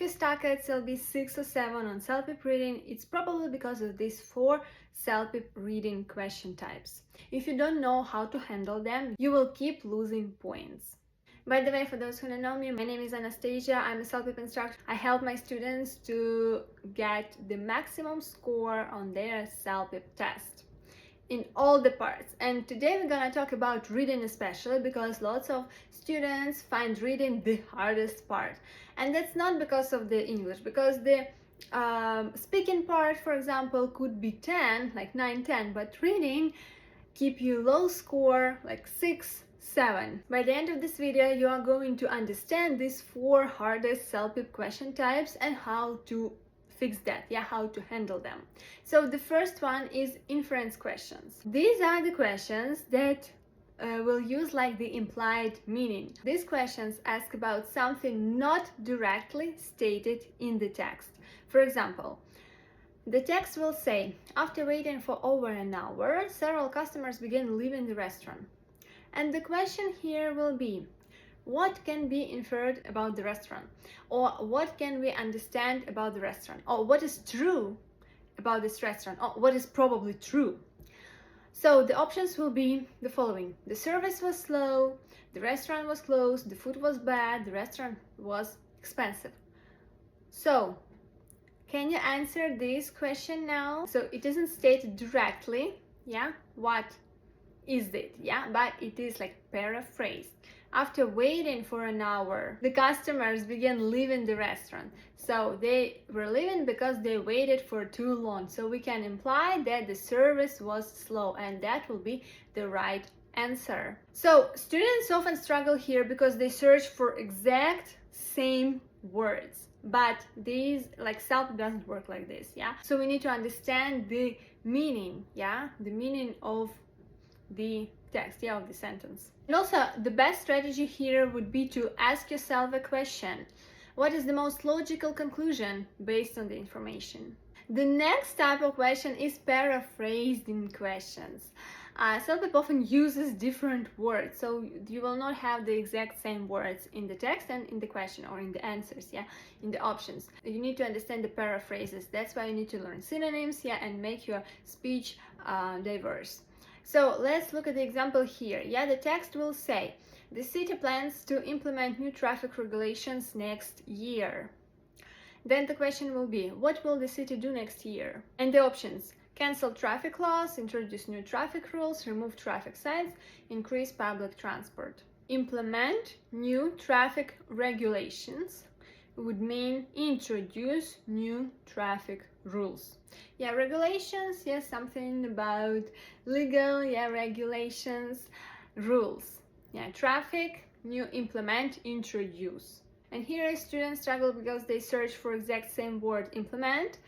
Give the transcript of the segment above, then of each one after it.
you're stuck at CELPIP 6 or 7 on CELPIP reading, it's probably because of these 4 CELPIP reading question types. If you don't know how to handle them, you will keep losing points. By the way, for those who don't know me, my name is Anastasia. I'm a CELPIP instructor. I help my students to get the maximum score on their CELPIP test in all the parts. And today we're gonna talk about reading, especially because lots of students find reading the hardest part. And that's not because of the English, because the speaking part, for example, could be 10, like 9, 10, but reading keep you low score, like 6, 7. By the end of this video, you are going to understand these 4 hardest CELPIP question types and how to fix that, how to handle them. So the first one is inference questions. These are the questions that will use like the implied meaning. These questions ask about something not directly stated in the text. For example, the text will say, after waiting for over an hour, several customers began leaving the restaurant. And the question here will be, what can be inferred about the restaurant? Or what can we understand about the restaurant? Or what is true about this restaurant? Or what is probably true? So the options will be the following. The service was slow, the restaurant was closed, the food was bad, the restaurant was expensive. So, can you answer this question now? So it isn't stated directly, what is it, but it is like paraphrased. After waiting for an hour, the customers began leaving the restaurant. So they were leaving because they waited for too long. So we can imply that the service was slow, and that will be the right answer. So students often struggle here because they search for exact same words. But these, like CELPIP doesn't work like this, So we need to understand the meaning, the meaning of the text, of the sentence. And also, the best strategy here would be to ask yourself a question. What is the most logical conclusion based on the information? The next type of question is paraphrasing questions. CELPIP often uses different words, so you will not have the exact same words in the text and in the question or in the answers, in the options. You need to understand the paraphrases. That's why you need to learn synonyms, and make your speech diverse. So let's look at the example here. The text will say, the city plans to implement new traffic regulations next year. Then the question will be, what will the city do next year? And the options: cancel traffic laws, introduce new traffic rules, remove traffic signs, increase public transport. Implement new traffic regulations would mean introduce new traffic rules. Regulations, something about legal, regulations, rules. Traffic, new, implement, introduce. And here students struggle because they search for exact same word, implement,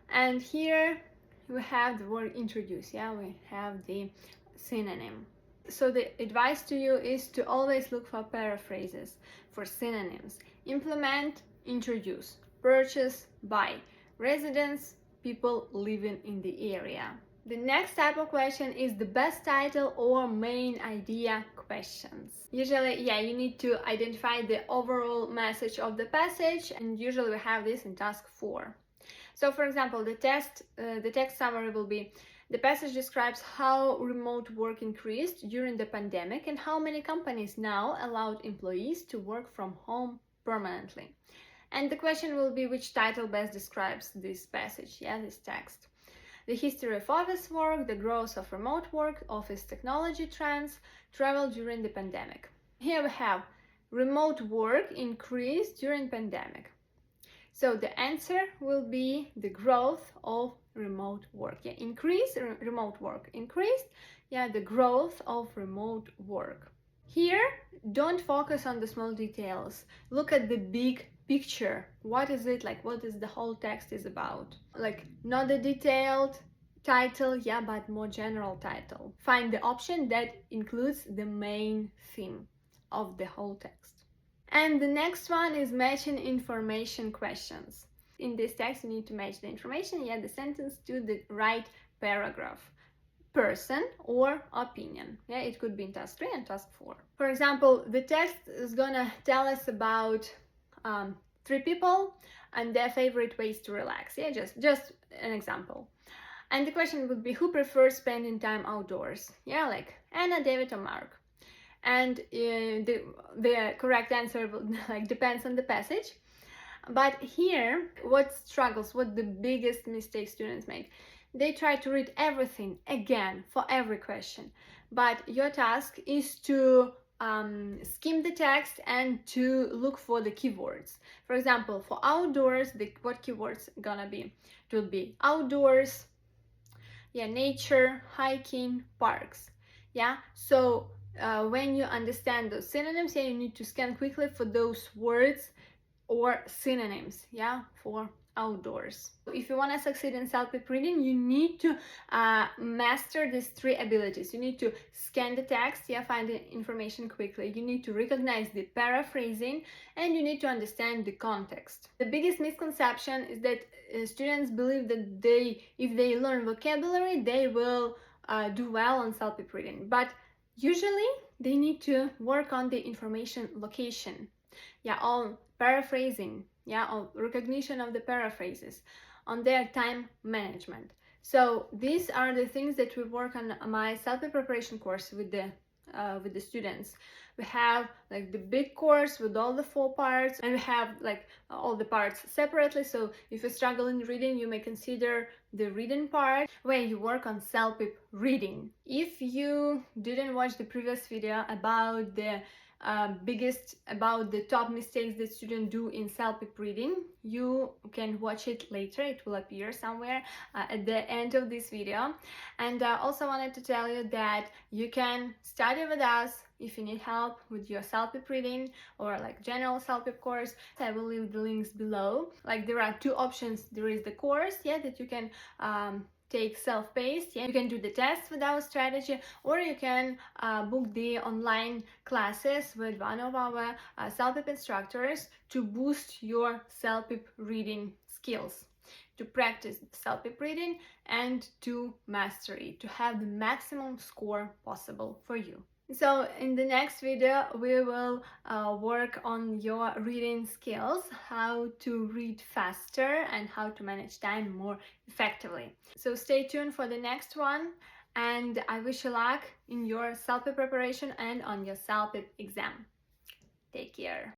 and here we have the word introduce, we have the synonym. So the advice to you is to always look for paraphrases, for synonyms. Implement, introduce, purchase, buy, residents, people living in the area. The next type of question is the best title or main idea questions. Usually, you need to identify the overall message of the passage, and usually we have this in task 4. So for example, the text summary will be, the passage describes how remote work increased during the pandemic and how many companies now allowed employees to work from home permanently. And the question will be, which title best describes this passage, this text. The history of office work, the growth of remote work, office technology trends, travel during the pandemic. Here we have remote work increased during pandemic. So the answer will be the growth of remote work. Increase, remote work increased. The growth of remote work. Here, don't focus on the small details. Look at the big picture. What is it like? What is the whole text is about? Like, not the detailed title, but more general title. Find the option that includes the main theme of the whole text. And the next one is matching information questions. In this text, you need to match the information, the sentence to the right paragraph, person or opinion. It could be in task 3 and task 4. For example, the text is gonna tell us about three people and their favorite ways to relax. Yeah, just an example. And the question would be, who prefers spending time outdoors? Yeah, like Anna, David, or Mark. And the correct answer would like depends on the passage. But here, what the biggest mistake students make? They try to read everything again for every question. But your task is to skim the text and to look for the keywords. For example, for outdoors, what keywords gonna be? It will be outdoors, yeah, nature, hiking, parks. Yeah, so when you understand those synonyms, yeah, you need to scan quickly for those words or synonyms, yeah, for outdoors. If you want to succeed in CELPIP reading, you need to master these three abilities. You need to scan the text, yeah, find the information quickly. You need to recognize the paraphrasing, and you need to understand the context. The biggest misconception is that students believe that if they learn vocabulary, they will do well on CELPIP reading. But usually, they need to work on the information location, yeah, on paraphrasing, yeah, on recognition of the paraphrases, on their time management. So these are the things that we work on my CELPIP preparation course with the students. We have like the big course with all the 4 parts, and we have like all the parts separately. So if you struggle in reading, you may consider the reading part where you work on CELPIP reading. If you didn't watch the previous video about the top mistakes that students do in CELPIP reading, you can watch it later. It will appear somewhere at the end of this video. And also wanted to tell you that you can study with us if you need help with your CELPIP reading or like general CELPIP course. I will leave the links below. Like there are 2 options. There is the course, yeah, that you can take self-paced, yeah, you can do the tests with our strategy, or you can book the online classes with one of our CELPIP instructors to boost your CELPIP reading skills, to practice CELPIP reading and to master it, to have the maximum score possible for you. So in the next video we will work on your reading skills, how to read faster and how to manage time more effectively. So stay tuned for the next one, and I wish you luck in your CELPIP preparation and on your CELPIP exam. Take care.